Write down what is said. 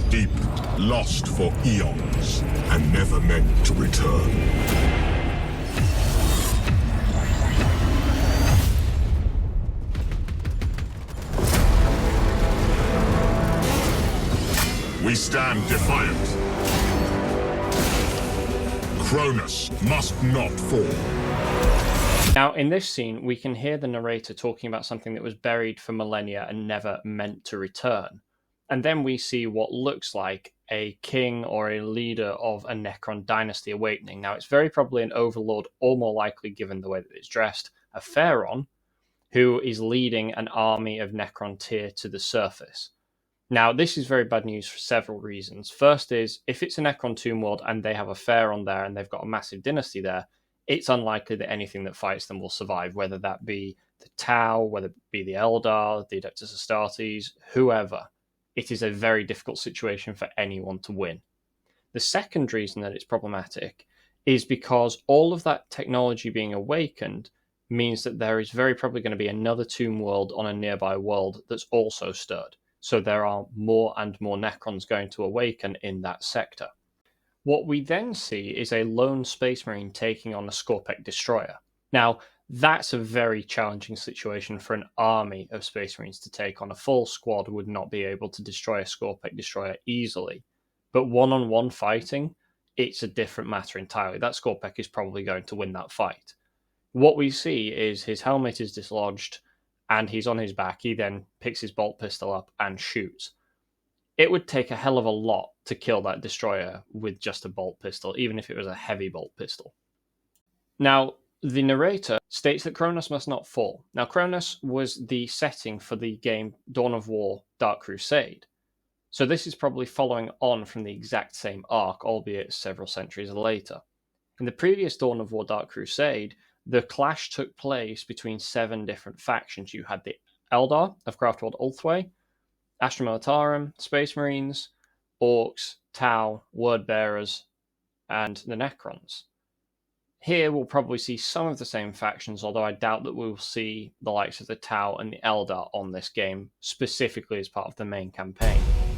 deep, lost for eons, and never meant to return. We stand defiant. Kronus must not fall. Now, in this scene, we can hear the narrator talking about something that was buried for millennia and never meant to return. And then we see what looks like a king or a leader of a Necron dynasty awakening. Now, it's very probably an overlord, or more likely, given the way that it's dressed, a pharaoh, who is leading an army of Necron tier to the surface. Now, this is very bad news for several reasons. First is, if it's a Necron tomb world and they have a pharaoh there and they've got a massive dynasty there, it's unlikely that anything that fights them will survive, whether that be the Tau, whether it be the Eldar, the Adeptus Astartes, whoever. It is a very difficult situation for anyone to win. The second reason that it's problematic is because all of that technology being awakened means that there is very probably going to be another tomb world on a nearby world that's also stirred. So there are more and more Necrons going to awaken in that sector. What we then see is a lone Space Marine taking on a Scorpek destroyer. Now, that's a very challenging situation for an army of Space Marines to take on. A full squad would not be able to destroy a Scorpek destroyer easily. But one-on-one fighting, it's a different matter entirely. That Scorpek is probably going to win that fight. What we see is his helmet is dislodged, and he's on his back. He then picks his bolt pistol up and shoots. It would take a hell of a lot to kill that destroyer with just a bolt pistol, even if it was a heavy bolt pistol. Now, the narrator states that Kronus must not fall. Now, Kronus was the setting for the game Dawn of War Dark Crusade. So this is probably following on from the exact same arc, albeit several centuries later. In the previous Dawn of War Dark Crusade, the clash took place between 7 different factions. You had the Eldar of Craftworld Ulthwé, Astra Militarum, Space Marines, Orcs, Tau, Wordbearers, and the Necrons. Here we'll probably see some of the same factions, although I doubt that we'll see the likes of the Tau and the Eldar on this game, specifically as part of the main campaign.